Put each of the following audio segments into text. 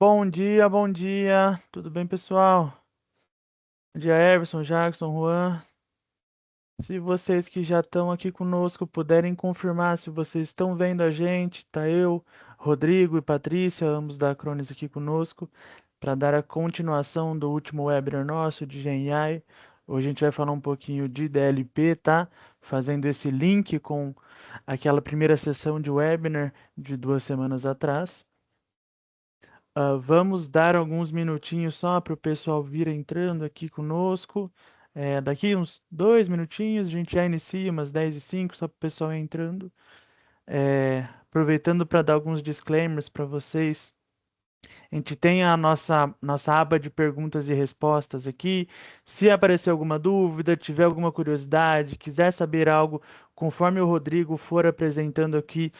Bom dia, bom dia. Tudo bem, pessoal? Bom dia, Everson, Jackson, Juan. Se vocês que já estão aqui conosco puderem confirmar se vocês estão vendo a gente, tá eu, Rodrigo e Patrícia, ambos da Cronis aqui conosco, para dar a continuação do último webinar nosso de GenAI. Hoje a gente vai falar um pouquinho de DLP, tá? Fazendo esse link com aquela primeira sessão de webinar de 2 semanas atrás. Vamos dar alguns minutinhos só para o pessoal vir entrando aqui conosco. Daqui uns 2 minutinhos, a gente já inicia, umas 10h05, só para o pessoal ir entrando. Aproveitando para dar alguns disclaimers para vocês. A gente tem a nossa aba de perguntas e respostas aqui. Se aparecer alguma dúvida, tiver alguma curiosidade, quiser saber algo, conforme o Rodrigo for apresentando aqui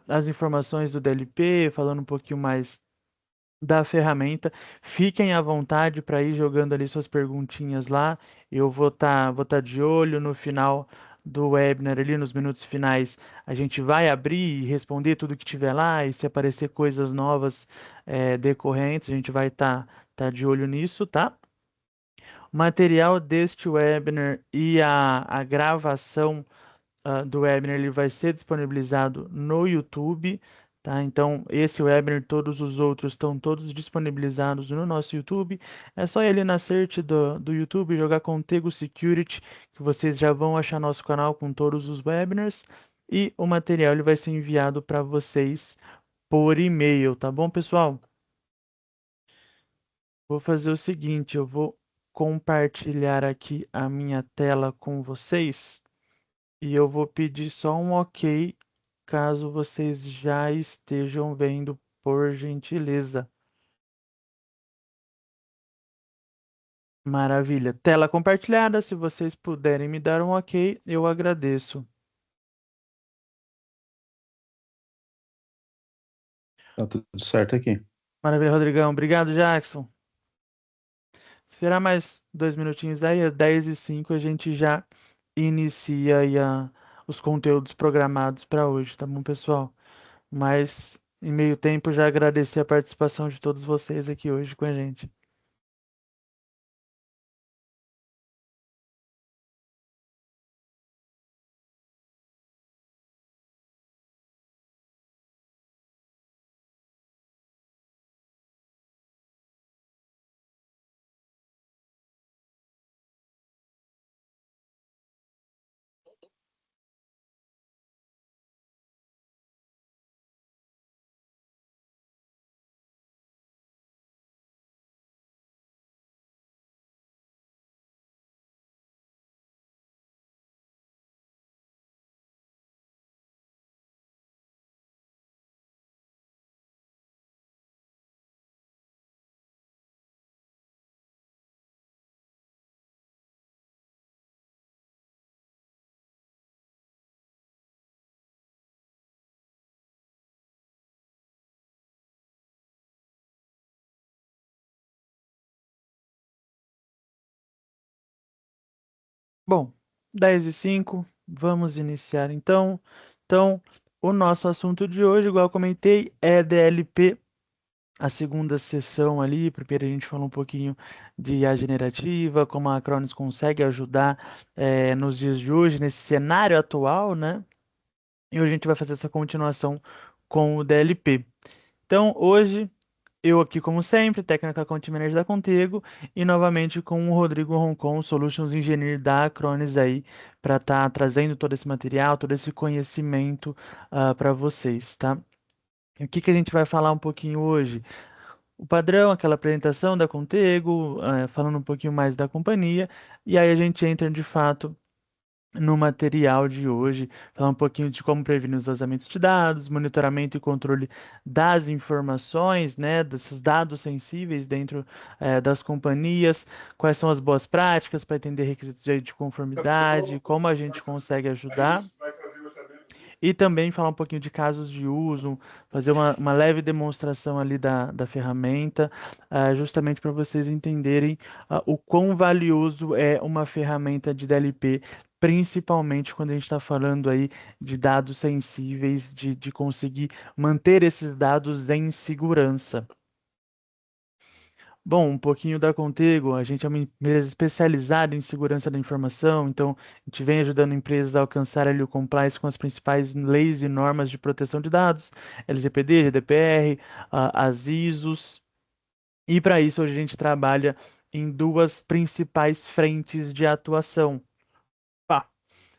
as informações do DLP, falando um pouquinho mais da ferramenta. Fiquem à vontade para ir jogando ali suas perguntinhas lá. Eu vou tá de olho no final do webinar ali, nos minutos finais. A gente vai abrir e responder tudo que tiver lá, e se aparecer coisas novas decorrentes, a gente vai tá de olho nisso, tá? O material deste webinar e a gravação do webinar ele vai ser disponibilizado no YouTube, tá? Então, esse webinar e todos os outros estão todos disponibilizados no nosso YouTube. É só ir ali na search do YouTube, jogar Contigo Security, que vocês já vão achar nosso canal com todos os webinars. E o material ele vai ser enviado para vocês por e-mail, tá bom, pessoal? Vou fazer o seguinte, eu vou compartilhar aqui a minha tela com vocês. E eu vou pedir só um OK caso vocês já estejam vendo, por gentileza. Maravilha. Tela compartilhada. Se vocês puderem me dar um OK, eu agradeço. Tá tudo certo aqui. Maravilha, Rodrigão. Obrigado, Jackson. Esperar mais 2 minutinhos aí, às 10h05 a gente já inicia aí os conteúdos programados para hoje, tá bom, pessoal? Mas, em meio tempo, já agradecer a participação de todos vocês aqui hoje com a gente. Bom, 10h05, vamos iniciar então. Então, o nosso assunto de hoje, igual eu comentei, é DLP, a segunda sessão ali. Primeiro a gente falou um pouquinho de IA generativa, como a Acronis consegue ajudar nos dias de hoje, nesse cenário atual, né? E hoje a gente vai fazer essa continuação com o DLP. Então, hoje eu aqui, como sempre, Technical Account Manager da Contigo, e novamente com o Rodrigo Roncon, Solutions Engineer da Acronis aí, para estar trazendo todo esse material, todo esse conhecimento para vocês, tá? E o que que a gente vai falar um pouquinho hoje? O padrão, aquela apresentação da Contigo, falando um pouquinho mais da companhia, e aí a gente entra de fato no material de hoje, falar um pouquinho de como prevenir os vazamentos de dados, monitoramento e controle das informações, né, desses dados sensíveis dentro das companhias, quais são as boas práticas para entender requisitos de conformidade, como a gente consegue ajudar. E também falar um pouquinho de casos de uso, fazer uma leve demonstração ali da ferramenta, justamente para vocês entenderem o quão valioso é uma ferramenta de DLP, principalmente quando a gente está falando aí de dados sensíveis, de conseguir manter esses dados em segurança. Bom, um pouquinho da Contigo, a gente é uma empresa especializada em segurança da informação, então a gente vem ajudando empresas a alcançar ali o compliance com as principais leis e normas de proteção de dados, LGPD, GDPR, as ISOs, e para isso hoje a gente trabalha em duas principais frentes de atuação. Pá,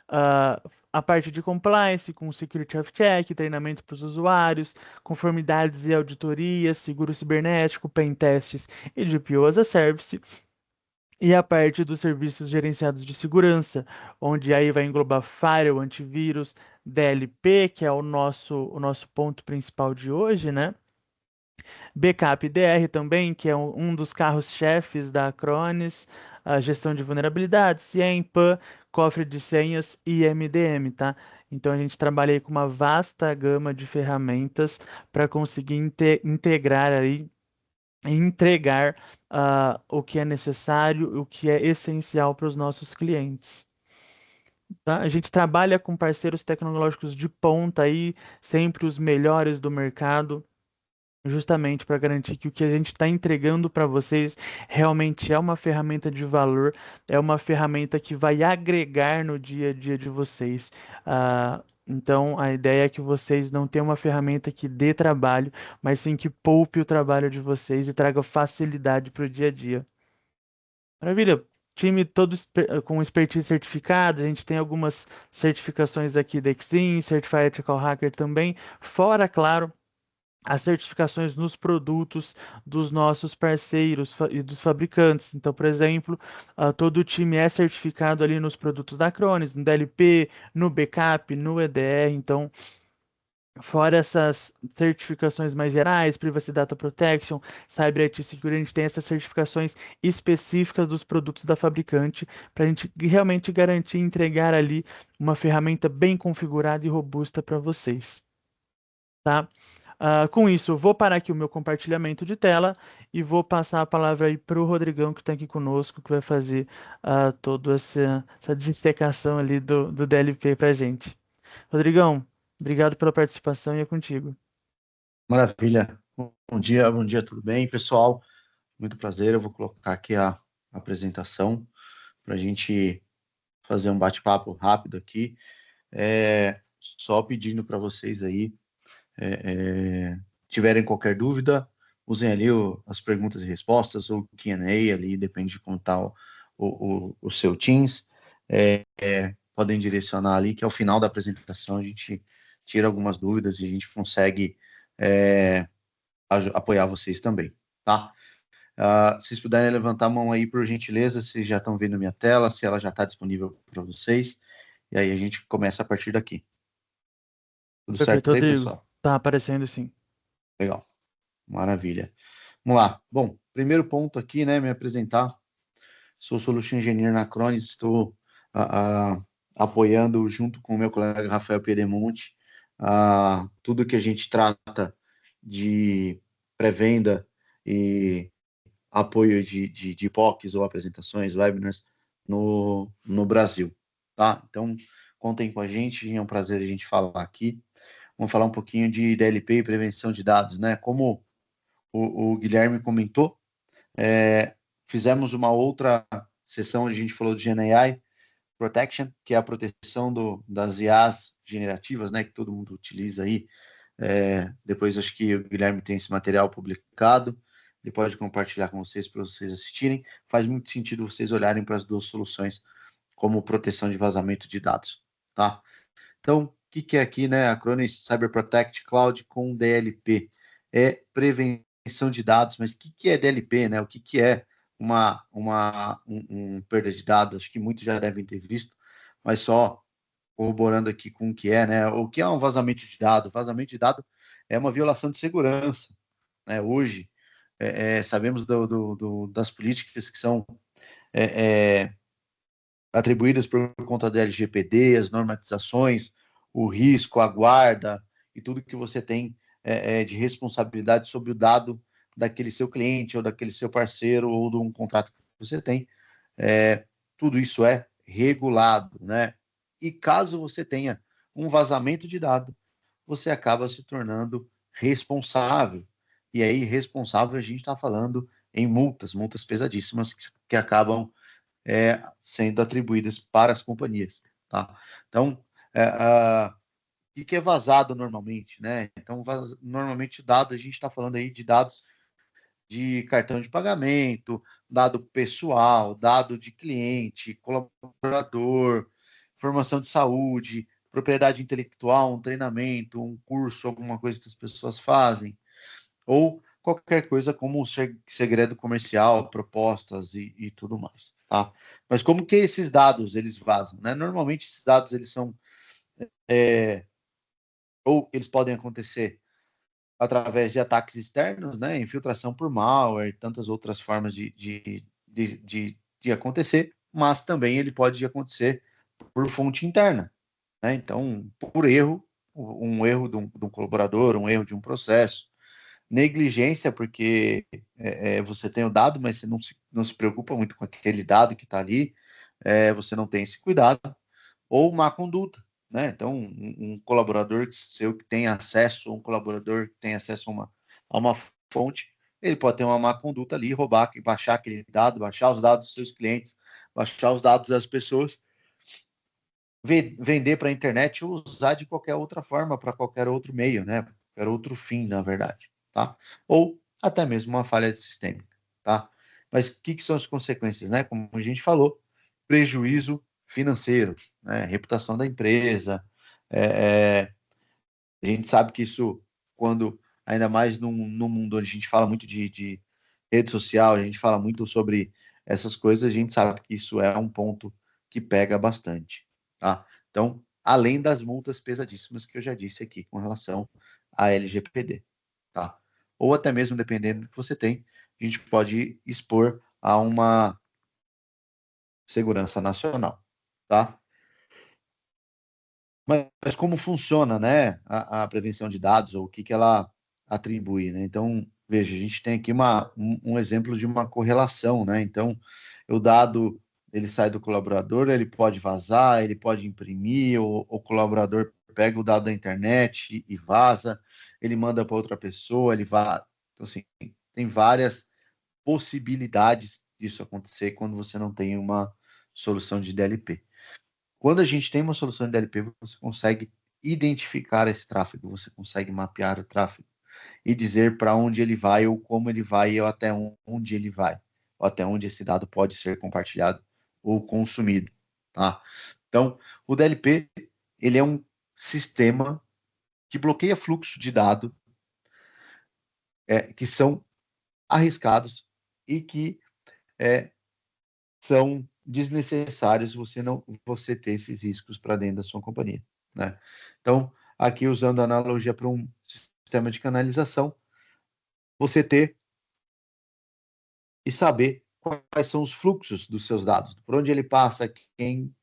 ah, a parte de compliance, com security of check, treinamento para os usuários, conformidades e auditorias, seguro cibernético, pen tests e GPO as a service. E a parte dos serviços gerenciados de segurança, onde aí vai englobar firewall, antivírus, DLP, que é o nosso ponto principal de hoje, né? Backup DR também, que é um dos carros-chefes da Acronis, a gestão de vulnerabilidades, CIEM, PAN, cofre de senhas e MDM, tá? Então a gente trabalha aí com uma vasta gama de ferramentas para conseguir integrar aí e entregar o que é necessário, o que é essencial para os nossos clientes. Tá? A gente trabalha com parceiros tecnológicos de ponta aí, sempre os melhores do mercado, justamente para garantir que o que a gente está entregando para vocês realmente é uma ferramenta de valor, é uma ferramenta que vai agregar no dia a dia de vocês. Então, a ideia é que vocês não tenham uma ferramenta que dê trabalho, mas sim que poupe o trabalho de vocês e traga facilidade para o dia a dia. Maravilha. Time todo com expertise certificada, a gente tem algumas certificações aqui da Exim, Certified Ethical Hacker também, fora, claro, as certificações nos produtos dos nossos parceiros e dos fabricantes. Então, por exemplo, todo o time é certificado ali nos produtos da Acronis, no DLP, no Backup, no EDR. Então, fora essas certificações mais gerais, Privacy Data Protection, Cyber IT Security, a gente tem essas certificações específicas dos produtos da fabricante para a gente realmente garantir e entregar ali uma ferramenta bem configurada e robusta para vocês, tá? Com isso, eu vou parar aqui o meu compartilhamento de tela e vou passar a palavra aí para o Rodrigão, que está aqui conosco, que vai fazer toda essa dissecação ali do DLP para a gente. Rodrigão, obrigado pela participação e é contigo. Maravilha. Bom dia, tudo bem, pessoal? Muito prazer. Eu vou colocar aqui a apresentação para a gente fazer um bate-papo rápido aqui. Só pedindo para vocês aí, tiverem qualquer dúvida, usem ali as perguntas e respostas ou o Q&A ali, depende de como está o seu Teams. Podem direcionar ali, que ao final da apresentação a gente tira algumas dúvidas e a gente consegue é, apoiar vocês também, tá? Se vocês puderem levantar a mão aí, por gentileza, se já estão vendo minha tela, se ela já está disponível para vocês, e aí a gente começa a partir daqui. Tudo Perfeito, certo aí, Rodrigo. pessoal? Tá aparecendo sim. Legal, maravilha. Vamos lá. Bom, primeiro ponto aqui, né, me apresentar. Sou Solution Engineer na Acronis, estou apoiando junto com o meu colega Rafael Piedemonte tudo que a gente trata de pré-venda e apoio de POCs ou apresentações, webinars no Brasil, tá? Então, contem com a gente, é um prazer a gente falar aqui. Vamos falar um pouquinho de DLP e prevenção de dados, né? Como o Guilherme comentou, fizemos uma outra sessão onde a gente falou de GenAI Protection, que é a proteção das IAs generativas, né, que todo mundo utiliza aí. Depois acho que o Guilherme tem esse material publicado, ele pode compartilhar com vocês para vocês assistirem. Faz muito sentido vocês olharem para as duas soluções como proteção de vazamento de dados, tá? Então, o que é aqui, né? Acronis Cyber Protect Cloud com DLP. É prevenção de dados, mas o que é DLP, né? O que é perda de dados? Acho que muitos já devem ter visto, mas só corroborando aqui com o que é, né? O que é um vazamento de dado? Vazamento de dado é uma violação de segurança, né? Hoje, sabemos das políticas que são é, é, atribuídas por conta da LGPD, as normatizações, o risco, a guarda e tudo que você tem de responsabilidade sobre o dado daquele seu cliente ou daquele seu parceiro ou de um contrato que você tem. Tudo isso é regulado, né? E caso você tenha um vazamento de dado, você acaba se tornando responsável. E aí, responsável, a gente está falando em multas pesadíssimas que acabam sendo atribuídas para as companhias. Tá? Então, o que é vazado normalmente? Né? Então, normalmente dados, a gente está falando aí de dados de cartão de pagamento, dado pessoal, dado de cliente, colaborador, informação de saúde, propriedade intelectual, um treinamento, um curso, alguma coisa que as pessoas fazem, ou qualquer coisa como segredo comercial, propostas e tudo mais, tá? Mas como que esses dados eles vazam, né? Normalmente esses dados eles são ou eles podem acontecer através de ataques externos, né? Infiltração por malware, tantas outras formas de acontecer, mas também ele pode acontecer por fonte interna, né? Então, por erro, um erro de um colaborador, um erro de um processo, negligência, porque você tem o dado, mas você não se preocupa muito com aquele dado que está ali, você não tem esse cuidado, ou má conduta, né? Então, um colaborador seu que tem acesso, um colaborador que tem acesso a uma fonte, ele pode ter uma má conduta ali, roubar, baixar aquele dado, baixar os dados dos seus clientes, baixar os dados das pessoas, vender para a internet ou usar de qualquer outra forma, para qualquer outro meio, né? Qualquer outro fim, na verdade, tá? Ou até mesmo uma falha sistêmica, tá? Mas o que são as consequências, né? Como a gente falou, prejuízo financeiro, né? Reputação da empresa. A gente sabe que isso, quando, ainda mais no mundo onde a gente fala muito de rede social, a gente fala muito sobre essas coisas, a gente sabe que isso é um ponto que pega bastante, tá? Então, além das multas pesadíssimas que eu já disse aqui com relação à LGPD, tá? Ou até mesmo, dependendo do que você tem, a gente pode expor a uma segurança nacional, tá? Mas como funciona, né, a prevenção de dados, ou o que ela atribui, né? Então, veja, a gente tem aqui um exemplo de uma correlação, né? Então, o dado, ele sai do colaborador, ele pode vazar, ele pode imprimir, o colaborador pega o dado da internet e vaza, ele manda para outra pessoa, ele vai... Então, assim, tem várias possibilidades disso acontecer quando você não tem uma solução de DLP. Quando a gente tem uma solução de DLP, você consegue identificar esse tráfego, você consegue mapear o tráfego e dizer para onde ele vai, ou como ele vai, ou até onde ele vai, ou até onde esse dado pode ser compartilhado ou consumido, tá? Então, o DLP, ele é um sistema que bloqueia fluxo de dados que são arriscados e que são desnecessários você ter esses riscos para dentro da sua companhia, né? Então, aqui usando a analogia para um sistema de canalização, você ter e saber quais são os fluxos dos seus dados, por onde ele passa, quem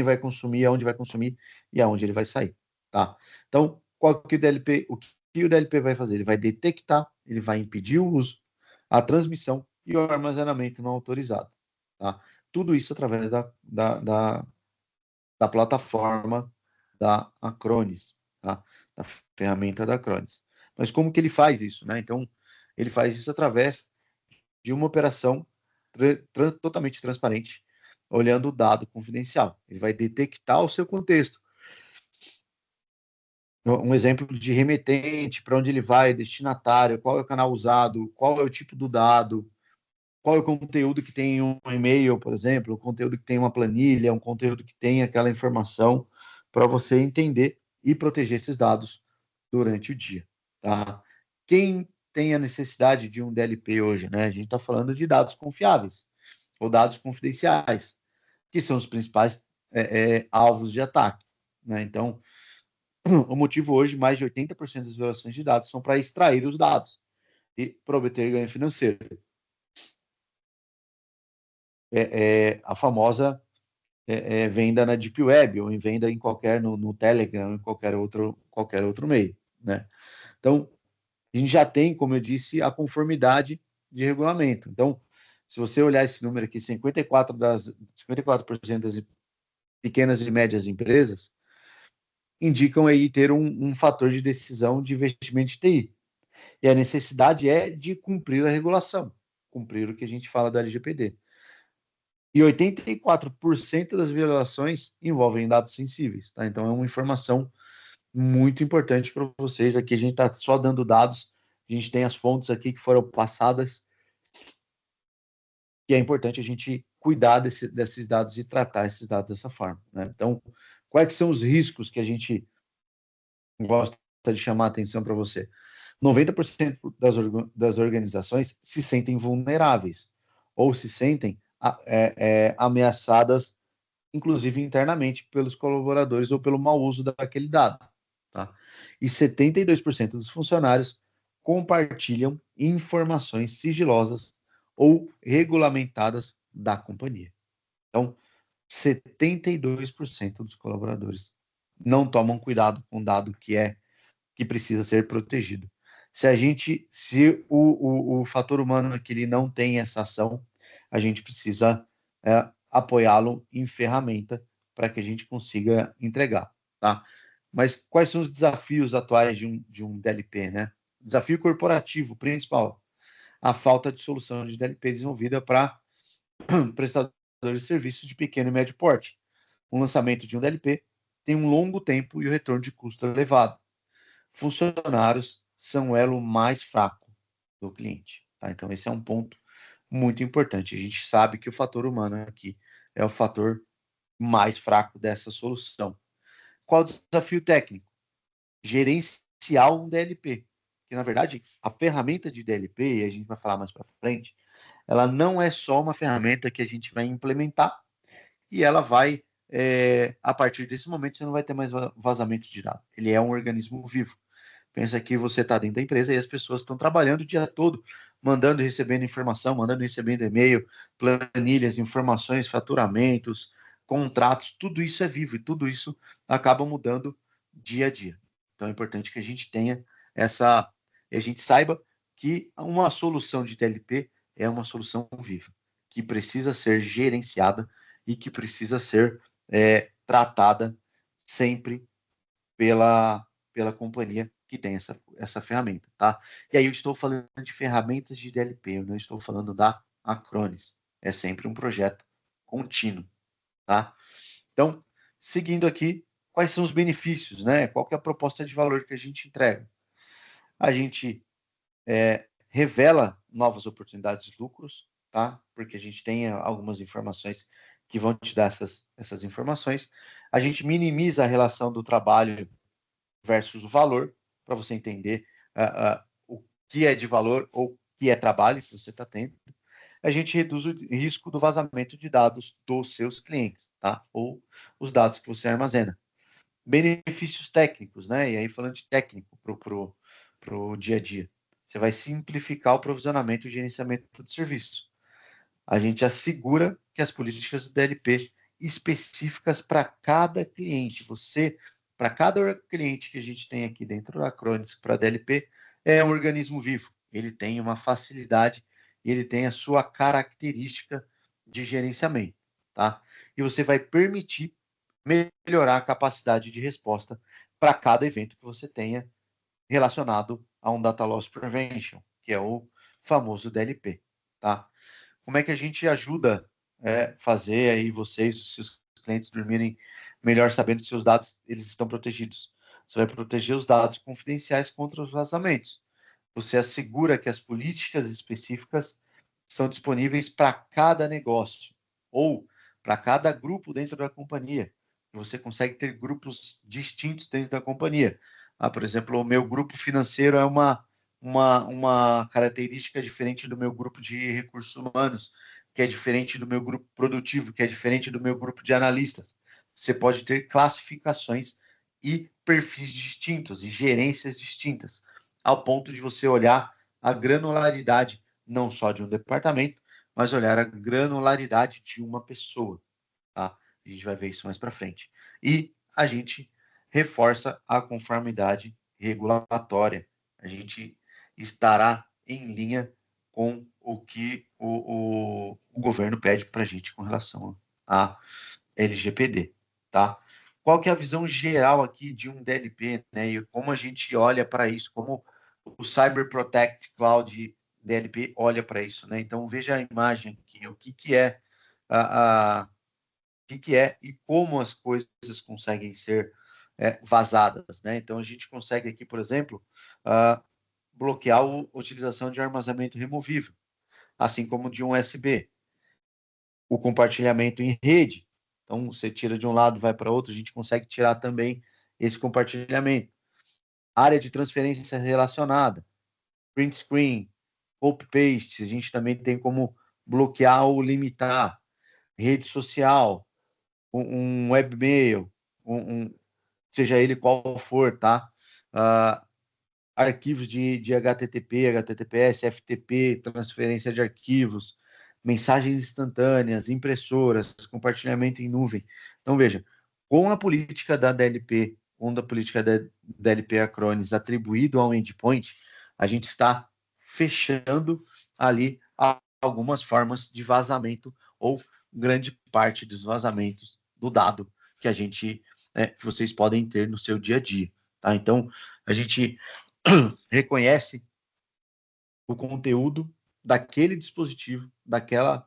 vai consumir, aonde vai consumir e aonde ele vai sair, tá? Então, o que o DLP vai fazer? Ele vai detectar, ele vai impedir o uso, a transmissão e o armazenamento não autorizado, tá? Tudo isso através da plataforma da Acronis, tá? Da ferramenta da Acronis. Mas como que ele faz isso, né? Então, ele faz isso através de uma operação totalmente transparente, olhando o dado confidencial. Ele vai detectar o seu contexto. Um exemplo de remetente, para onde ele vai, destinatário, qual é o canal usado, qual é o tipo do dado, qual é o conteúdo que tem um e-mail, por exemplo, o conteúdo que tem uma planilha, um conteúdo que tem aquela informação, para você entender e proteger esses dados durante o dia, tá? Quem tem a necessidade de um DLP hoje, né? A gente está falando de dados confiáveis ou dados confidenciais, que são os principais alvos de ataque, né? Então, o motivo hoje, mais de 80% das violações de dados são para extrair os dados e para obter ganho financeiro. A famosa venda na Deep Web, ou em venda em no Telegram, em qualquer outro meio, né? Então, a gente já tem, como eu disse, a conformidade de regulamento. Então, se você olhar esse número aqui, 54% das pequenas e médias empresas indicam aí ter um fator de decisão de investimento de TI. E a necessidade é de cumprir a regulação. cumprir o que a gente fala do LGPD. E 84% das violações envolvem dados sensíveis, tá? Então, é uma informação muito importante para vocês. Aqui a gente está só dando dados, a gente tem as fontes aqui que foram passadas, e é importante a gente cuidar desses dados e tratar esses dados dessa forma, né? Então, quais são os riscos que a gente gosta de chamar a atenção para você? 90% das organizações se sentem vulneráveis ou se sentem ameaçadas, inclusive internamente, pelos colaboradores ou pelo mau uso daquele dado. Tá? E 72% dos funcionários compartilham informações sigilosas ou regulamentadas da companhia. Então, 72% dos colaboradores não tomam cuidado com o dado que precisa ser protegido. Se o fator humano aqui ele não tem essa ação, a gente precisa apoiá-lo em ferramenta para que a gente consiga entregar, tá? Mas quais são os desafios atuais de um DLP, né? Desafio corporativo principal, a falta de solução de DLP desenvolvida para prestadores de serviços de pequeno e médio porte. O lançamento de um DLP tem um longo tempo e o retorno de custo elevado. Funcionários são o elo mais fraco do cliente. Tá? Então, esse é um ponto muito importante. A gente sabe que o fator humano aqui é o fator mais fraco dessa solução. Qual o desafio técnico? Gerenciar um DLP. Que, na verdade, a ferramenta de DLP, e a gente vai falar mais para frente, ela não é só uma ferramenta que a gente vai implementar e ela vai, a partir desse momento, você não vai ter mais vazamento de dados. Ele é um organismo vivo. Pensa que você está dentro da empresa e as pessoas estão trabalhando o dia todo, mandando e recebendo informação, mandando e recebendo e-mail, planilhas, informações, faturamentos, contratos, tudo isso é vivo e tudo isso acaba mudando dia a dia. Então é importante que a gente tenha a gente saiba que uma solução de DLP é uma solução viva, que precisa ser gerenciada e que precisa ser tratada sempre pela companhia que tem essa ferramenta, tá? E aí eu estou falando de ferramentas de DLP, eu não estou falando da Acronis. É sempre um projeto contínuo, tá? Então, seguindo aqui, quais são os benefícios, né? Qual que é a proposta de valor que a gente entrega? A gente revela novas oportunidades de lucros, tá? Porque a gente tem algumas informações que vão te dar essas informações. A gente minimiza a relação do trabalho versus o valor, para você entender o que é de valor ou o que é trabalho que você está tendo. A gente reduz o risco do vazamento de dados dos seus clientes, tá? Ou os dados que você armazena. Benefícios técnicos, né? E aí, falando de técnico para o dia a dia. Você vai simplificar o provisionamento e gerenciamento de serviços. A gente assegura que as políticas do DLP específicas para cada cliente, para cada cliente que a gente tem aqui dentro da Acronis para DLP, é um organismo vivo. Ele tem uma facilidade, ele tem a sua característica de gerenciamento, tá? E você vai permitir melhorar a capacidade de resposta para cada evento que você tenha relacionado a um Data Loss Prevention, que é o famoso DLP, tá? Como é que a gente ajuda fazer aí vocês, os seus clientes dormirem melhor sabendo que seus dados eles estão protegidos? Você vai proteger os dados confidenciais contra os vazamentos. Você assegura que as políticas específicas são disponíveis para cada negócio ou para cada grupo dentro da companhia. Você consegue ter grupos distintos dentro da companhia. Por exemplo, o meu grupo financeiro é uma característica diferente do meu grupo de recursos humanos, que é diferente do meu grupo produtivo, que é diferente do meu grupo de analistas. Você pode ter classificações e perfis distintos e gerências distintas, ao ponto de você olhar a granularidade não só de um departamento, mas olhar a granularidade de uma pessoa. Tá? A gente vai ver isso mais para frente. E a gente reforça a conformidade regulatória. A gente estará em linha com o que o governo pede para a gente com relação a LGPD, tá? Qual que é a visão geral aqui de um DLP, né? E como a gente olha para isso, como o Cyber Protect Cloud DLP olha para isso, né? Então veja a imagem aqui, o que é o que é e como as coisas conseguem ser vazadas, né? Então a gente consegue aqui, por exemplo, bloquear a utilização de armazenamento removível, assim como de um USB. O compartilhamento em rede, então você tira de um lado, vai para outro, a gente consegue tirar também esse compartilhamento. Área de transferência relacionada, print screen, copy paste, a gente também tem como bloquear ou limitar. Rede social, um webmail, seja ele qual for, tá? Arquivos de HTTP, HTTPS, FTP, transferência de arquivos, mensagens instantâneas, impressoras, compartilhamento em nuvem. Então, veja, com a política da DLP, com a política da DLP Acronis atribuído ao endpoint, a gente está fechando ali algumas formas de vazamento ou grande parte dos vazamentos do dado que a gente, que vocês podem ter no seu dia a dia. Tá? Então, a gente reconhece o conteúdo daquele dispositivo, daquela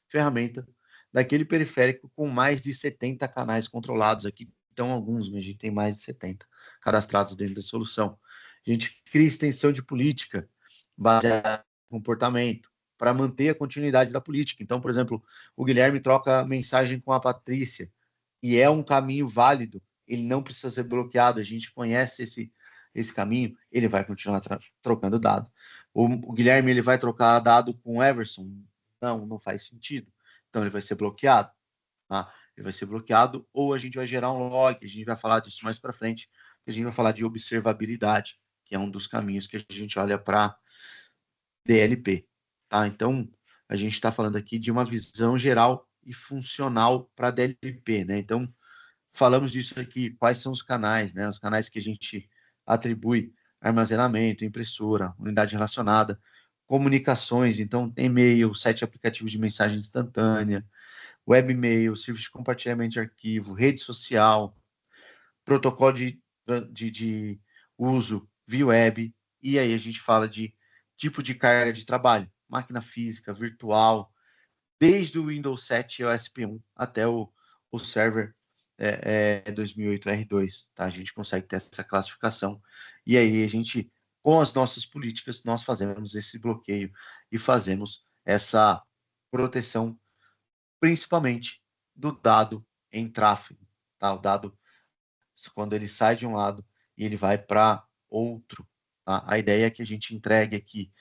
ferramenta, daquele periférico com mais de 70 canais controlados aqui. Então, alguns, mas a gente tem mais de 70 cadastrados dentro da solução. A gente cria extensão de política baseada em comportamento para manter a continuidade da política. Então, por exemplo, o Guilherme troca mensagem com a Patrícia e é um caminho válido, ele não precisa ser bloqueado, a gente conhece esse caminho, ele vai continuar trocando dado. O Guilherme ele vai trocar dado com o Everson? Não faz sentido. Então ele vai ser bloqueado. Tá? Ele vai ser bloqueado ou a gente vai gerar um log, a gente vai falar disso mais para frente, a gente vai falar de observabilidade, que é um dos caminhos que a gente olha para DLP. Tá? Então, a gente está falando aqui de uma visão geral e funcional para DLP. Né? Então, falamos disso aqui, quais são os canais, né? Os canais que a gente atribui armazenamento, impressora, unidade relacionada, comunicações, então e-mail, sete aplicativos de mensagem instantânea, webmail, serviço de compartilhamento de arquivo, rede social, protocolo de uso via web, e aí a gente fala de tipo de carga de trabalho, máquina física, virtual, desde o Windows 7 e o SP1 até o server 2008 R2, tá? A gente consegue ter essa classificação. E aí a gente, com as nossas políticas, nós fazemos esse bloqueio e fazemos essa proteção, principalmente do dado em tráfego, tá? O dado, quando ele sai de um lado e ele vai para outro, tá? A ideia é que a gente entregue aqui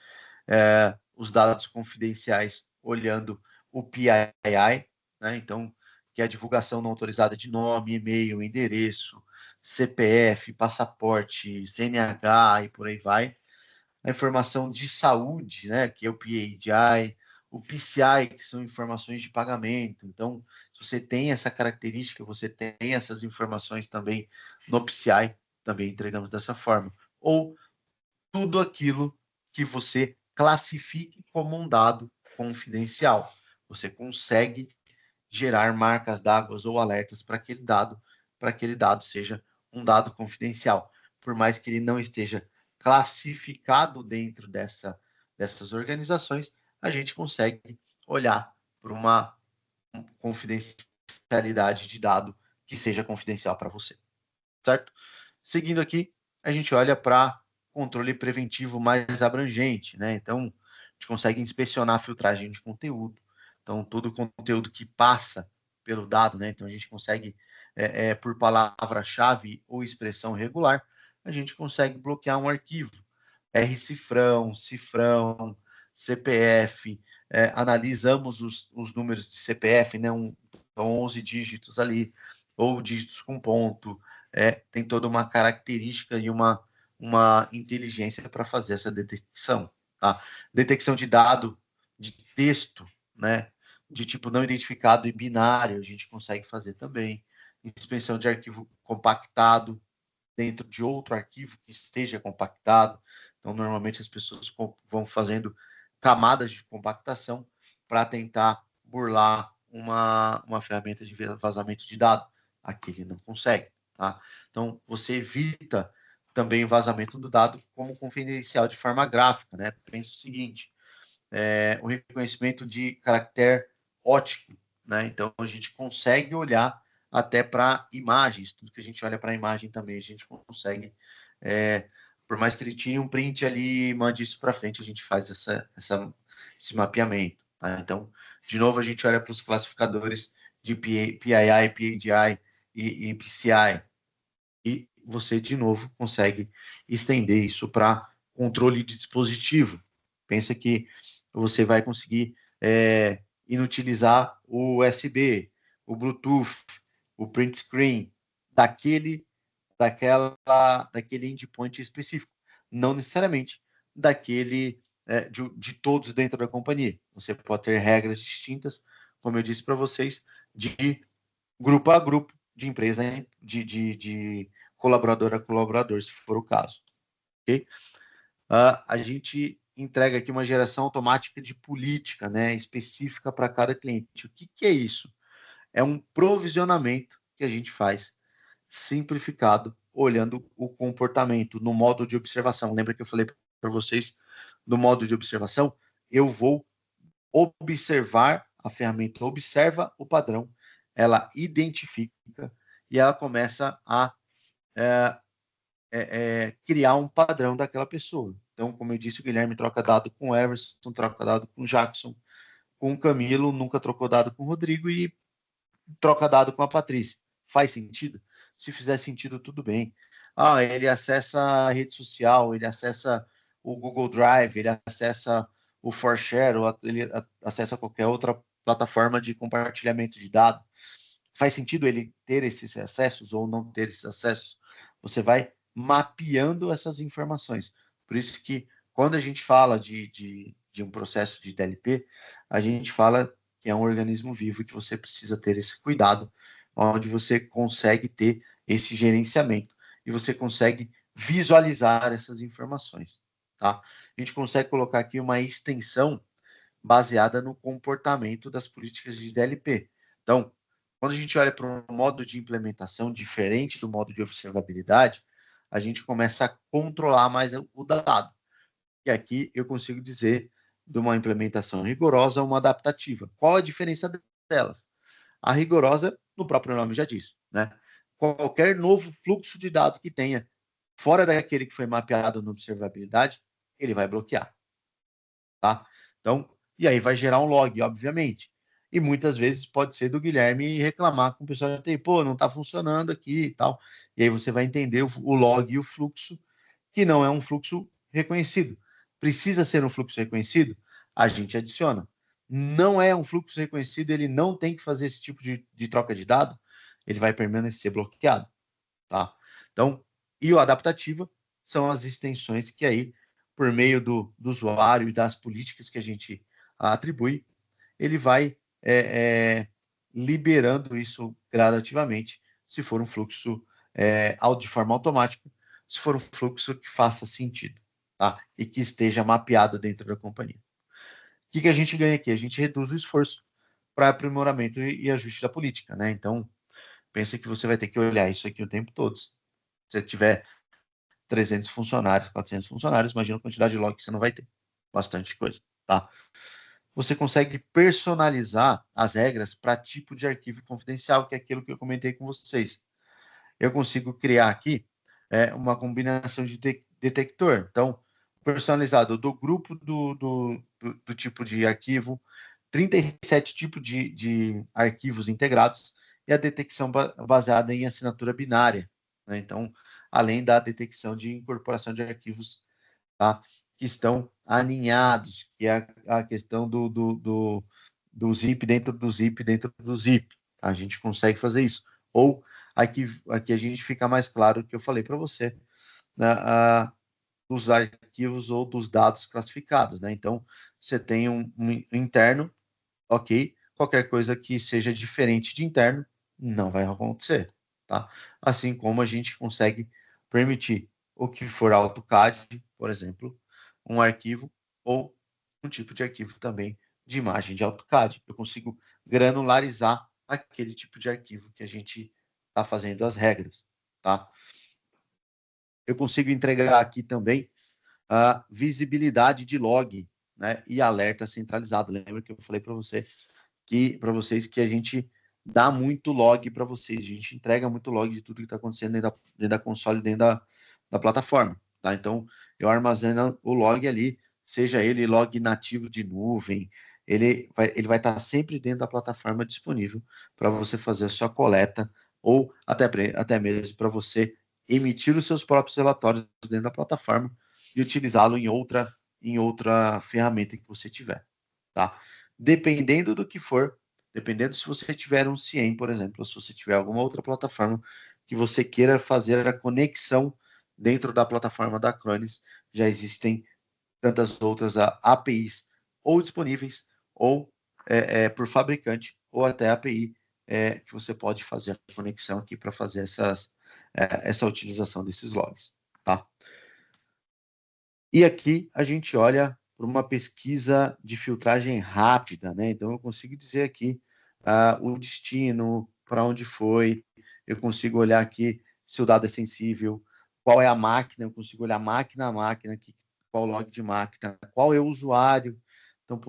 os dados confidenciais olhando o PII, né? Então, que é a divulgação não autorizada de nome, e-mail, endereço, CPF, passaporte, CNH e por aí vai. A informação de saúde, né? Que é o PHI, o PCI, que são informações de pagamento. Então, se você tem essa característica, você tem essas informações também no PCI, também entregamos dessa forma. Ou tudo aquilo que você classifique como um dado confidencial. Você consegue gerar marcas d'água ou alertas para aquele dado seja um dado confidencial. Por mais que ele não esteja classificado dentro dessas organizações, a gente consegue olhar para uma confidencialidade de dado que seja confidencial para você, certo? Seguindo aqui, a gente olha para controle preventivo mais abrangente, né? Então, a gente consegue inspecionar a filtragem de conteúdo. Então, todo o conteúdo que passa pelo dado, né? Então, a gente consegue, por palavra-chave ou expressão regular, a gente consegue bloquear um arquivo. R-cifrão, cifrão, CPF, analisamos os números de CPF, né? 11 dígitos ali, ou dígitos com ponto, tem toda uma característica e uma inteligência para fazer essa detecção. Tá? Detecção de dado, de texto, né? De tipo não identificado e binário, a gente consegue fazer também. Inspeção de arquivo compactado dentro de outro arquivo que esteja compactado. Então, normalmente as pessoas vão fazendo camadas de compactação para tentar burlar uma ferramenta de vazamento de dados. Aqui ele não consegue. Tá? Então, você evita também o vazamento do dado como confidencial de forma gráfica. Né? Pensa o seguinte, o reconhecimento de caractere óptico, né? Então, a gente consegue olhar até para imagens, tudo que a gente olha para a imagem também, a gente consegue, por mais que ele tire um print ali e mande isso para frente, a gente faz esse mapeamento. Tá? Então, de novo, a gente olha para os classificadores de PII, PADI e PCI, e você, de novo, consegue estender isso para controle de dispositivo. Pensa que você vai conseguir inutilizar o USB, o Bluetooth, o print screen daquele endpoint específico, não necessariamente daquele de todos dentro da companhia. Você pode ter regras distintas, como eu disse para vocês, de grupo a grupo, de empresa, de colaborador a colaborador, se for o caso. Okay? A gente entrega aqui uma geração automática de política, né, específica para cada cliente. O que é isso? É um provisionamento que a gente faz simplificado, olhando o comportamento no modo de observação. Lembra que eu falei para vocês do modo de observação? Eu vou observar, a ferramenta observa o padrão, ela identifica e ela começa a criar um padrão daquela pessoa. Então, como eu disse, o Guilherme troca dado com o Everson, troca dado com o Jackson, com o Camilo, nunca trocou dado com o Rodrigo e troca dado com a Patrícia. Faz sentido? Se fizer sentido, tudo bem. Ele acessa a rede social, ele acessa o Google Drive, ele acessa o ForShare, ou ele acessa qualquer outra plataforma de compartilhamento de dados. Faz sentido ele ter esses acessos ou não ter esses acessos? Você vai mapeando essas informações. Por isso que quando a gente fala de um processo de DLP, a gente fala que é um organismo vivo e que você precisa ter esse cuidado, onde você consegue ter esse gerenciamento e você consegue visualizar essas informações. Tá? A gente consegue colocar aqui uma extensão baseada no comportamento das políticas de DLP. Então, quando a gente olha para um modo de implementação diferente do modo de observabilidade, a gente começa a controlar mais o dado. E aqui eu consigo dizer de uma implementação rigorosa a uma adaptativa. Qual a diferença delas? A rigorosa, no próprio nome já diz, né? Qualquer novo fluxo de dados que tenha fora daquele que foi mapeado na observabilidade, ele vai bloquear, tá? Então, e aí vai gerar um log, obviamente. E muitas vezes pode ser do Guilherme reclamar com o pessoal de TI, pô, não está funcionando aqui e tal. E aí você vai entender o log e o fluxo, que não é um fluxo reconhecido. Precisa ser um fluxo reconhecido? A gente adiciona. Não é um fluxo reconhecido, ele não tem que fazer esse tipo de troca de dado, ele vai permanecer bloqueado, tá? Então, e o adaptativa são as extensões que aí, por meio do usuário e das políticas que a gente atribui, ele vai liberando isso gradativamente, se for um fluxo de forma automática, se for um fluxo que faça sentido, tá? E que esteja mapeado dentro da companhia. O que a gente ganha aqui? A gente reduz o esforço para aprimoramento e ajuste da política, né? Então, pensa que você vai ter que olhar isso aqui o tempo todo. Se você tiver 300 funcionários, 400 funcionários, imagina a quantidade de log que você não vai ter. Bastante coisa, tá? Você consegue personalizar as regras para tipo de arquivo confidencial, que é aquilo que eu comentei com vocês. Eu consigo criar aqui uma combinação de detector. Então, personalizado do grupo do tipo de arquivo, 37 tipos de arquivos integrados e a detecção baseada em assinatura binária. Né? Então, além da detecção de incorporação de arquivos, tá? Que estão aninhados, que é a questão do zip dentro do zip dentro do zip. A gente consegue fazer isso. Ou aqui a gente fica mais claro o que eu falei para você, né, dos arquivos ou dos dados classificados. Né? Então, você tem um interno, ok, qualquer coisa que seja diferente de interno não vai acontecer. Tá? Assim como a gente consegue permitir o que for AutoCAD, por exemplo, um arquivo ou um tipo de arquivo também de imagem de AutoCAD. Eu consigo granularizar aquele tipo de arquivo que a gente está fazendo as regras, tá? Eu consigo entregar aqui também a visibilidade de log, né, e alerta centralizado. Lembra que eu falei para vocês que a gente dá muito log para vocês, a gente entrega muito log de tudo que está acontecendo dentro da console, dentro da plataforma, tá? Então, eu armazeno o log ali, seja ele log nativo de nuvem, ele vai estar sempre dentro da plataforma disponível para você fazer a sua coleta ou até mesmo para você emitir os seus próprios relatórios dentro da plataforma e utilizá-lo em outra ferramenta que você tiver, tá? Dependendo do que for, dependendo se você tiver um CIEM, por exemplo, ou se você tiver alguma outra plataforma que você queira fazer a conexão dentro da plataforma da Acronis, já existem tantas outras APIs ou disponíveis, ou por fabricante, ou até API que você pode fazer a conexão aqui para fazer essa utilização desses logs, tá? E aqui a gente olha para uma pesquisa de filtragem rápida, né? Então eu consigo dizer aqui o destino, para onde foi, eu consigo olhar aqui se o dado é sensível, qual é a máquina, eu consigo olhar máquina a máquina, aqui, qual log de máquina, qual é o usuário. Então,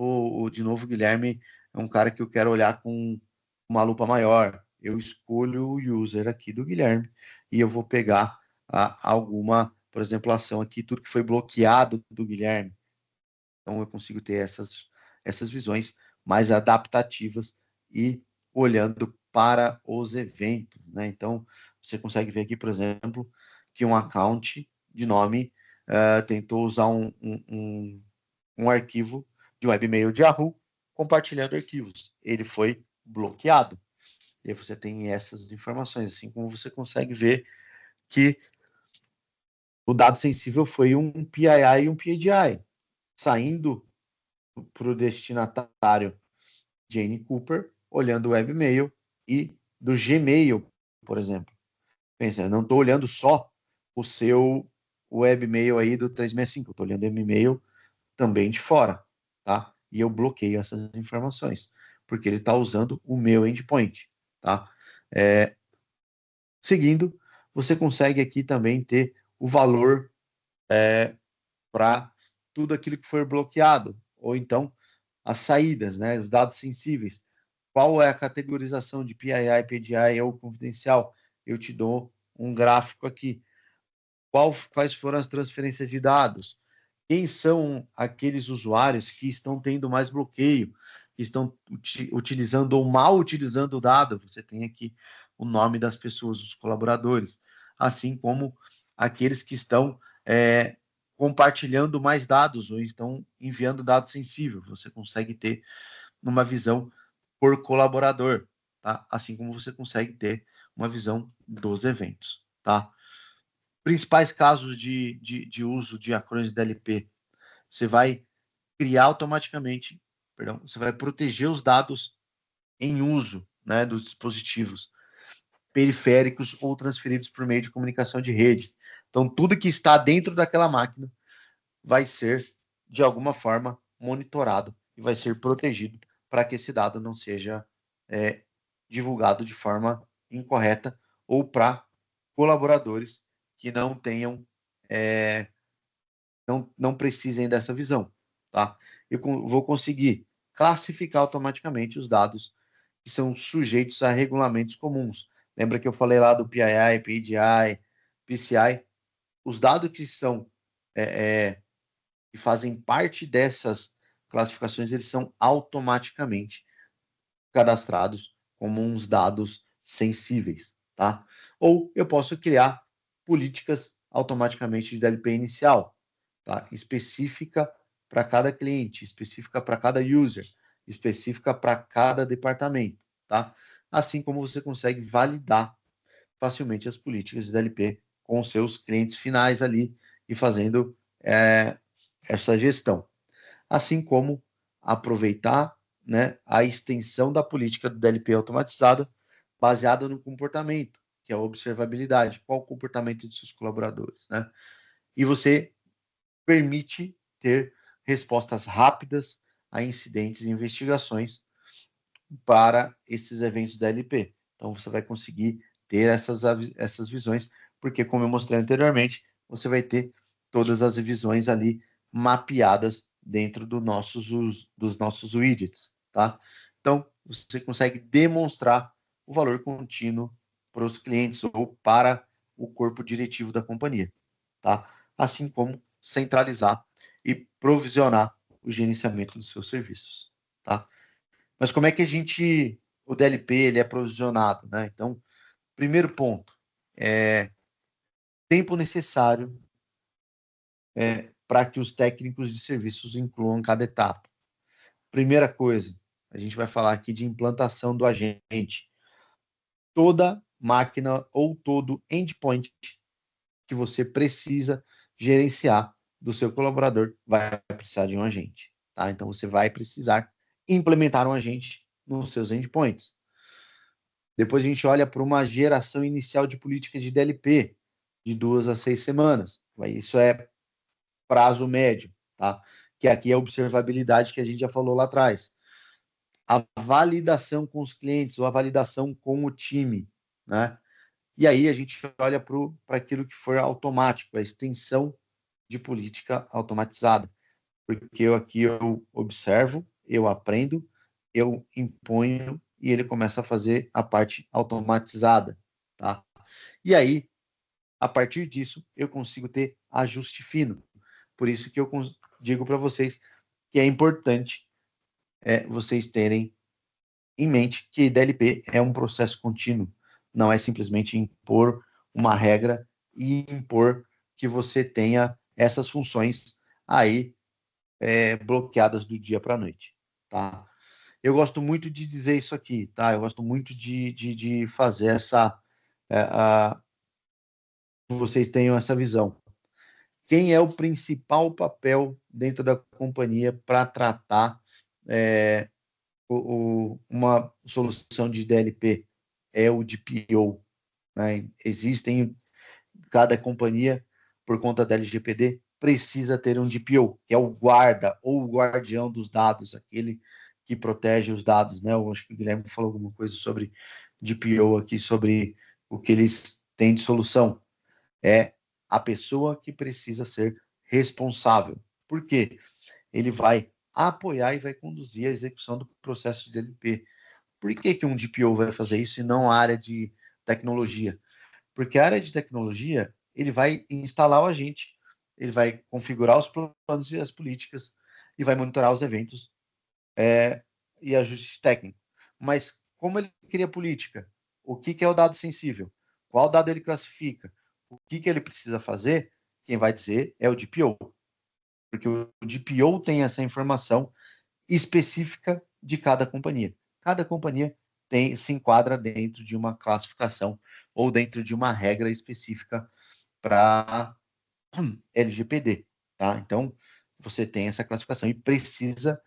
de novo, o Guilherme é um cara que eu quero olhar com uma lupa maior. Eu escolho o user aqui do Guilherme e eu vou pegar alguma, por exemplo, ação aqui, tudo que foi bloqueado do Guilherme. Então eu consigo ter essas visões mais adaptativas e olhando para os eventos, né? Então você consegue ver aqui, por exemplo, que um account de nome tentou usar um arquivo de webmail de Yahoo compartilhando arquivos. Ele foi bloqueado. E aí você tem essas informações, assim como você consegue ver que o dado sensível foi um PII e um PII, saindo para o destinatário Jane Cooper, olhando o webmail e do Gmail, por exemplo. Pensa, eu não estou olhando só o seu webmail aí do 365, eu estou olhando o e-mail também de fora, tá? E eu bloqueio essas informações, porque ele está usando o meu endpoint, tá? Seguindo, você consegue aqui também ter o valor para tudo aquilo que for bloqueado, ou então as saídas, né, os dados sensíveis. Qual é a categorização de PII, PDI ou confidencial? Eu te dou um gráfico aqui. Quais foram as transferências de dados? Quem são aqueles usuários que estão tendo mais bloqueio, que estão utilizando ou mal utilizando o dado? Você tem aqui o nome das pessoas, os colaboradores, assim como aqueles que estão compartilhando mais dados ou estão enviando dados sensíveis. Você consegue ter uma visão por colaborador, tá? Assim como você consegue ter uma visão dos eventos, tá? Principais casos de uso de acrônios DLP. Você vai criar automaticamente, perdão, você vai proteger os dados em uso, né, dos dispositivos periféricos ou transferidos por meio de comunicação de rede. Então, tudo que está dentro daquela máquina vai ser, de alguma forma, monitorado e vai ser protegido para que esse dado não seja divulgado de forma incorreta ou para colaboradores que não tenham, não precisem dessa visão, tá? Eu vou conseguir classificar automaticamente os dados que são sujeitos a regulamentos comuns. Lembra que eu falei lá do PII, PDI, PCI? Os dados que são que fazem parte dessas classificações, eles são automaticamente cadastrados como uns dados sensíveis, tá? Ou eu posso criar políticas automaticamente de DLP inicial, tá? Específica para cada cliente, específica para cada user, específica para cada departamento, tá? Assim como você consegue validar facilmente as políticas de DLP com os seus clientes finais ali e fazendo essa gestão. Assim como aproveitar, né, a extensão da política do DLP automatizada baseada no comportamento, que é a observabilidade. Qual o comportamento dos seus colaboradores, né? E você permite ter respostas rápidas a incidentes e investigações para esses eventos da LP. Então, você vai conseguir ter essas visões, porque, como eu mostrei anteriormente, você vai ter todas as visões ali mapeadas dentro dos nossos widgets, tá? Então, você consegue demonstrar o valor contínuo para os clientes ou para o corpo diretivo da companhia, tá? Assim como centralizar e provisionar o gerenciamento dos seus serviços, tá? Mas como é que o DLP ele é provisionado, né? Então, primeiro ponto é tempo necessário para que os técnicos de serviços incluam cada etapa. Primeira coisa, a gente vai falar aqui de implantação do agente. Toda máquina ou todo endpoint que você precisa gerenciar do seu colaborador vai precisar de um agente, tá? Então você vai precisar implementar um agente nos seus endpoints. Depois a gente olha para uma geração inicial de política de DLP, de 2 a 6 semanas. Isso é prazo médio, tá? Que aqui é a observabilidade que a gente já falou lá atrás. A validação com os clientes ou a validação com o time, né? E aí a gente olha para aquilo que for automático, a extensão de política automatizada. Porque eu observo, eu aprendo, eu imponho e ele começa a fazer a parte automatizada, tá? E aí, a partir disso, eu consigo ter ajuste fino. Por isso que eu digo para vocês que é importante vocês terem em mente que DLP é um processo contínuo, não é simplesmente impor uma regra e impor que você tenha essas funções aí bloqueadas do dia para a noite, tá? Eu gosto muito de dizer isso aqui, tá? Eu gosto muito de fazer que vocês tenham essa visão. Quem é o principal papel dentro da companhia para tratar uma solução de DLP? É o DPO, né? Existem, cada companhia, por conta da LGPD, precisa ter um DPO, que é o guarda ou o guardião dos dados, aquele que protege os dados, né? Eu acho que o Guilherme falou alguma coisa sobre DPO aqui, sobre o que eles têm de solução. É a pessoa que precisa ser responsável. Por quê? Ele vai apoiar e vai conduzir a execução do processo de DLP. Por que, que um DPO vai fazer isso e não a área de tecnologia? Porque a área de tecnologia, ele vai instalar o agente, ele vai configurar os planos e as políticas e vai monitorar os eventos e ajustes técnicos. Mas como ele cria política? O que, que é o dado sensível? Qual dado ele classifica? O que, que ele precisa fazer? Quem vai dizer é o DPO. Porque o DPO tem essa informação específica de cada companhia. Cada companhia se enquadra dentro de uma classificação ou dentro de uma regra específica para LGPD, tá? Então, você tem essa classificação e precisa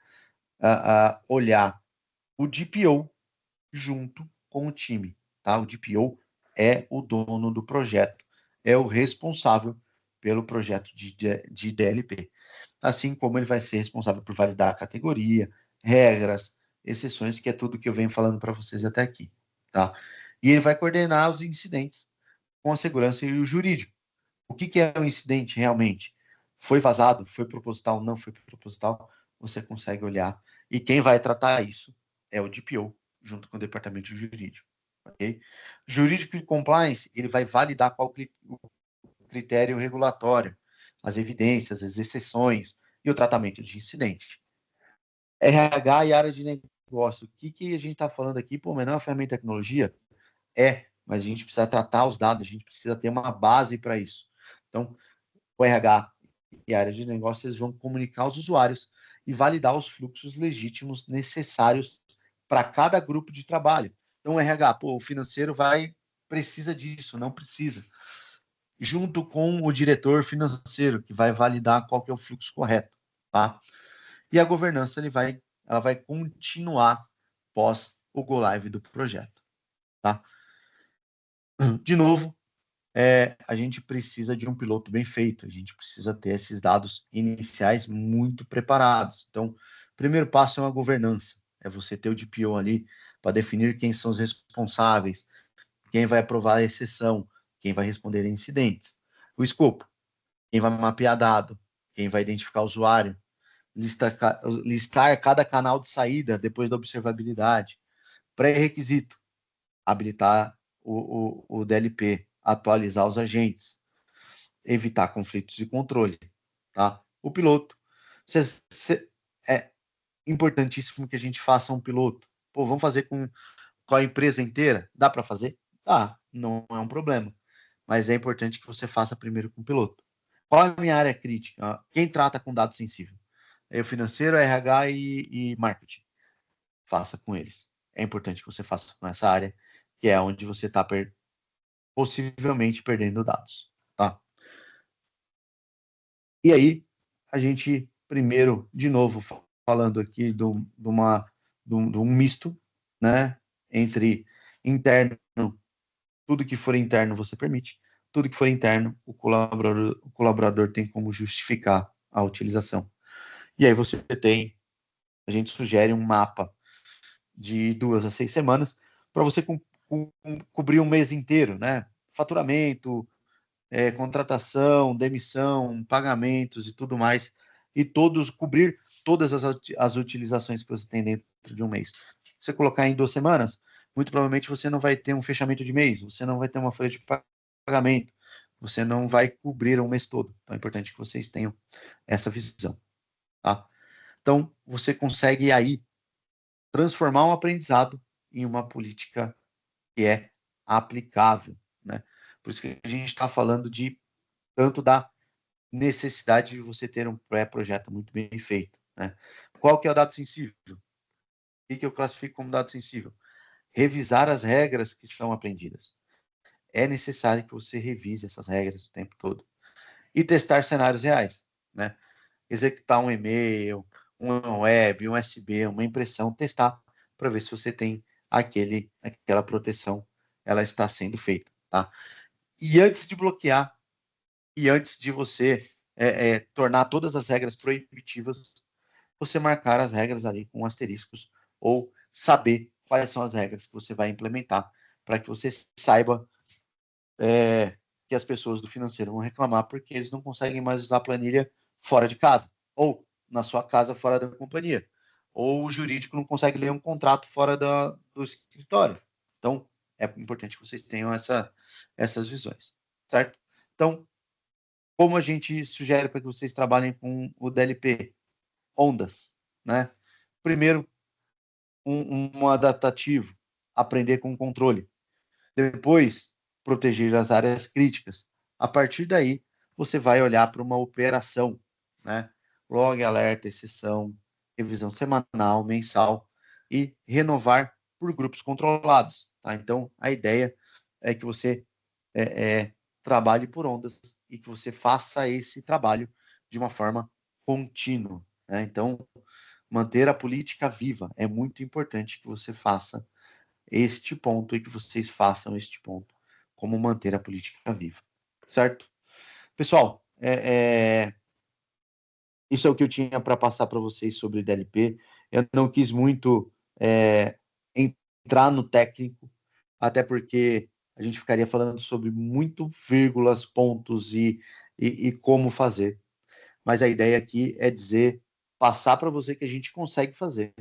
olhar o DPO junto com o time, tá? O DPO é o dono do projeto, é o responsável pelo projeto de DLP. Assim como ele vai ser responsável por validar a categoria, regras, exceções, que é tudo que eu venho falando para vocês até aqui, tá? E ele vai coordenar os incidentes com a segurança e o jurídico. O que, que é um incidente realmente? Foi vazado? Foi proposital? Não foi proposital? Você consegue olhar. E quem vai tratar isso é o DPO, junto com o departamento jurídico. Okay? Jurídico e compliance, ele vai validar qual o critério regulatório, as evidências, as exceções e o tratamento de incidente. RH e área de negócio. O que, que a gente está falando aqui? Pô, mas não é uma ferramenta de tecnologia? Mas a gente precisa tratar os dados, a gente precisa ter uma base para isso. Então, o RH e a área de negócios eles vão comunicar aos usuários e validar os fluxos legítimos necessários para cada grupo de trabalho. Então, o RH, o financeiro precisa disso, não precisa. Junto com o diretor financeiro, que vai validar qual que é o fluxo correto, tá? E a governança, ela vai continuar pós o go live do projeto, tá? De novo, a gente precisa de um piloto bem feito, a gente precisa ter esses dados iniciais muito preparados. Então, o primeiro passo é uma governança, é você ter o DPO ali para definir quem são os responsáveis, quem vai aprovar a exceção, quem vai responder a incidentes. O escopo, quem vai mapear dado, quem vai identificar o usuário, listar cada canal de saída depois da observabilidade. Pré-requisito, habilitar o DLP, atualizar os agentes, evitar conflitos de controle. Tá? O piloto. É importantíssimo que a gente faça um piloto. Pô, vamos fazer com a empresa inteira? Dá para fazer? Dá, não é um problema. Mas é importante que você faça primeiro com o piloto. Qual é a minha área crítica? Quem trata com dados sensíveis? É o financeiro, RH e marketing. Faça com eles. É importante que você faça com essa área, que é onde você está possivelmente perdendo dados. Tá? E aí, a gente, primeiro, de novo, falando aqui de um misto, né, entre interno, tudo que for interno você permite, tudo que for interno, o colaborador tem como justificar a utilização. E aí você tem, a gente sugere um mapa de 2 a 6 semanas para você cobrir um mês inteiro, né? Faturamento, contratação, demissão, pagamentos e tudo mais, e cobrir todas as utilizações que você tem dentro de um mês. Se você colocar em 2 semanas, muito provavelmente você não vai ter um fechamento de mês, você não vai ter uma folha de pagamento, você não vai cobrir um mês todo. Então é importante que vocês tenham essa visão. Tá? Então, você consegue aí transformar um aprendizado em uma política que é aplicável. Né? Por isso que a gente está falando de tanto da necessidade de você ter um pré-projeto muito bem feito. Né? Qual que é o dado sensível? O que eu classifico como dado sensível? Revisar as regras que estão aprendidas. É necessário que você revise essas regras o tempo todo. E testar cenários reais. Né? Executar um e-mail, um web, um USB, uma impressão, testar para ver se você tem aquela proteção, ela está sendo feita. Tá? E antes de bloquear, e antes de você tornar todas as regras proibitivas, você marcar as regras ali com asteriscos ou saber quais são as regras que você vai implementar para que você saiba que as pessoas do financeiro vão reclamar porque eles não conseguem mais usar a planilha fora de casa ou na sua casa fora da companhia, ou o jurídico não consegue ler um contrato fora do escritório. Então, é importante que vocês tenham essas visões, certo? Então, como a gente sugere para que vocês trabalhem com o DLP? Ondas, né? Primeiro, um adaptativo, aprender com o controle. Depois, proteger as áreas críticas. A partir daí, você vai olhar para uma operação, né? Log, alerta, exceção, revisão semanal, mensal e renovar por grupos controlados. Tá? Então, a ideia é que você trabalhe por ondas e que você faça esse trabalho de uma forma contínua. Né? Então, manter a política viva é muito importante que você faça este ponto e que vocês façam este ponto, como manter a política viva, certo? Pessoal, isso é o que eu tinha para passar para vocês sobre DLP. Eu não quis muito entrar no técnico, até porque a gente ficaria falando sobre muito vírgulas, pontos e como fazer. Mas a ideia aqui é dizer, passar para você que a gente consegue fazer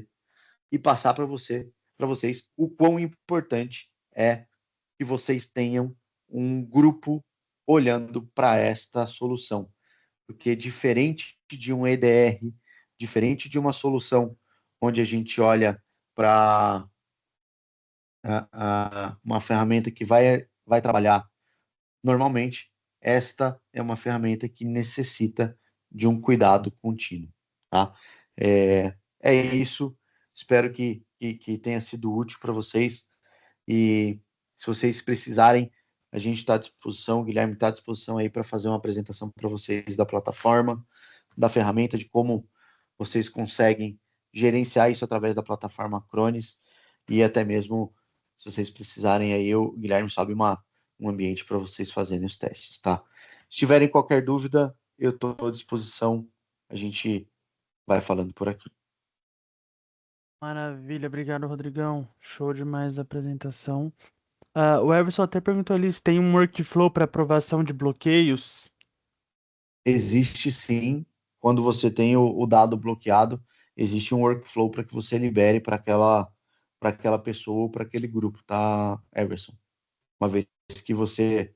e passar para vocês o quão importante é que vocês tenham um grupo olhando para esta solução. Porque diferente de um EDR, diferente de uma solução onde a gente olha para uma ferramenta que vai trabalhar normalmente, esta é uma ferramenta que necessita de um cuidado contínuo. Tá? É isso. Espero que tenha sido útil para vocês. E se vocês precisarem, a gente está à disposição, o Guilherme está à disposição aí para fazer uma apresentação para vocês da plataforma, da ferramenta, de como vocês conseguem gerenciar isso através da plataforma Acronis e até mesmo, se vocês precisarem aí, o Guilherme sobe um ambiente para vocês fazerem os testes, tá? Se tiverem qualquer dúvida, eu estou à disposição, a gente vai falando por aqui. Maravilha, obrigado, Rodrigão. Show demais a apresentação. O Everson até perguntou ali se tem um workflow para aprovação de bloqueios. Existe sim, quando você tem o dado bloqueado, existe um workflow para que você libere para aquela pessoa ou para aquele grupo, tá, Everson? Uma vez que você,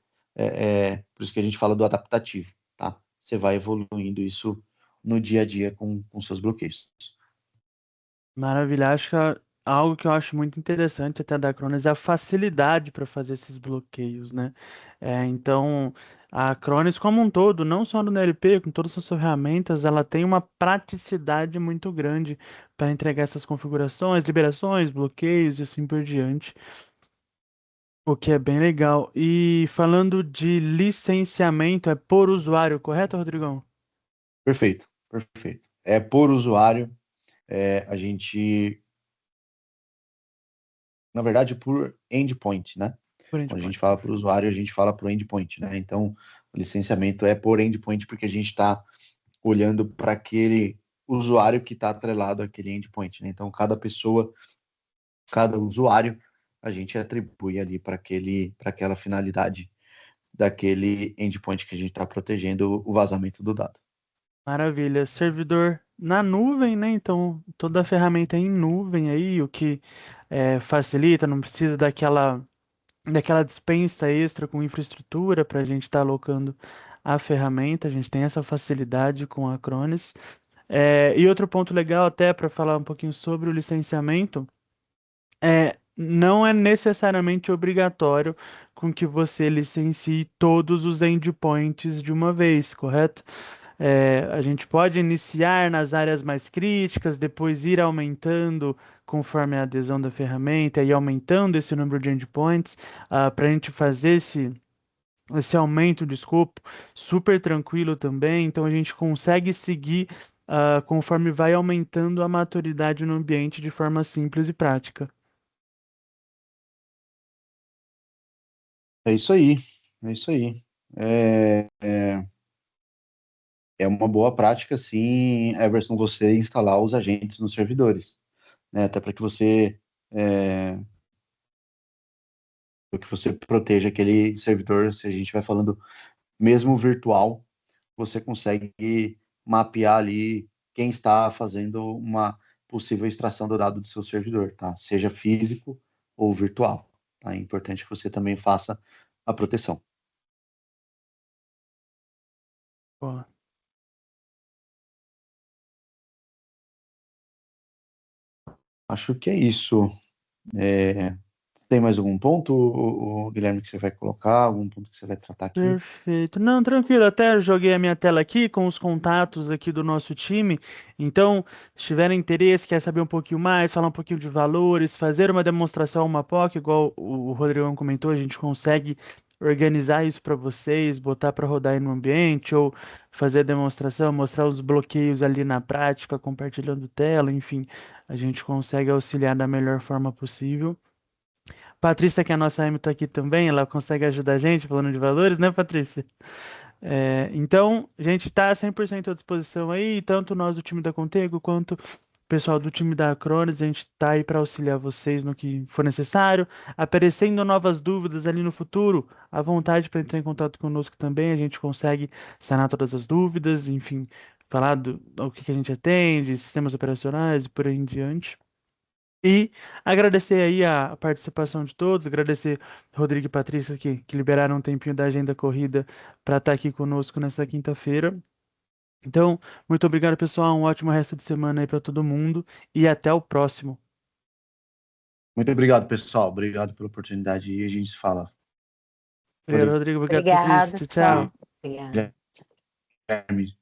por isso que a gente fala do adaptativo, tá? Você vai evoluindo isso no dia a dia com seus bloqueios. Maravilha. Acho que algo que eu acho muito interessante até da Cronos é a facilidade para fazer esses bloqueios, né? Então, a Cronos como um todo, não só no NLP, com todas as suas ferramentas, ela tem uma praticidade muito grande para entregar essas configurações, liberações, bloqueios e assim por diante, o que é bem legal. E falando de licenciamento, é por usuário, correto, Rodrigão? Perfeito, perfeito. É por usuário, a gente, na verdade, por endpoint, né? Por Quando a gente endpoint. fala para o usuário, a gente fala para o endpoint, né? Então, o licenciamento é por endpoint porque a gente está olhando para aquele usuário que está atrelado àquele endpoint, né? Então, cada pessoa, cada usuário, a gente atribui ali para aquela finalidade daquele endpoint que a gente está protegendo o vazamento do dado. Maravilha. Servidor na nuvem, né? Então, toda a ferramenta é em nuvem aí, o que facilita, não precisa daquela dispensa extra com infraestrutura para a gente estar alocando a ferramenta. A gente tem essa facilidade com a Acronis. E outro ponto legal, até para falar um pouquinho sobre o licenciamento, não é necessariamente obrigatório com que você licencie todos os endpoints de uma vez, correto? A gente pode iniciar nas áreas mais críticas, depois ir aumentando conforme a adesão da ferramenta e aumentando esse número de endpoints, para a gente fazer esse aumento de escopo super tranquilo também. Então a gente consegue seguir, conforme vai aumentando a maturidade no ambiente de forma simples e prática. É isso aí, é isso aí. É, é uma boa prática, sim, Everson, você instalar os agentes nos servidores, né? Até é, para que você proteja aquele servidor, se a gente vai falando mesmo virtual, você consegue mapear ali quem está fazendo uma possível extração do dado do seu servidor, tá? Seja físico ou virtual, tá? É importante que você também faça a proteção. Pô, Acho que é isso. É, tem mais algum ponto, Guilherme, que você vai colocar? Algum ponto que você vai tratar aqui? perfeito. Não, tranquilo. Até joguei a minha tela aqui com os contatos aqui do nosso time. Então, se tiverem interesse, quer saber um pouquinho mais, falar um pouquinho de valores, fazer uma demonstração, uma POC, igual o Rodrigão comentou, a gente consegue organizar isso para vocês, botar para rodar aí no ambiente, ou fazer a demonstração, mostrar os bloqueios ali na prática, compartilhando tela, enfim, a gente consegue auxiliar da melhor forma possível. Patrícia, que é a nossa AM, tá aqui também, ela consegue ajudar a gente falando de valores, né, Patrícia? Então, a gente está 100% à disposição aí, tanto nós do time da Contego quanto o pessoal do time da Acronis, a gente está aí para auxiliar vocês no que for necessário. Aparecendo novas dúvidas ali no futuro, à vontade para entrar em contato conosco também, a gente consegue sanar todas as dúvidas, enfim, falar do que a gente atende, sistemas operacionais e por aí em diante. E agradecer aí a participação de todos, agradecer Rodrigo e Patrícia que liberaram um tempinho da agenda corrida para estar aqui conosco nessa quinta-feira. Então, muito obrigado, pessoal. Um ótimo resto de semana aí para todo mundo e até o próximo. Muito obrigado, pessoal. Obrigado pela oportunidade e a gente se fala. Obrigado, Valeu, Rodrigo. Obrigado, Patrícia. Obrigada, Tchau, tchau. tchau. Obrigada. Guilherme.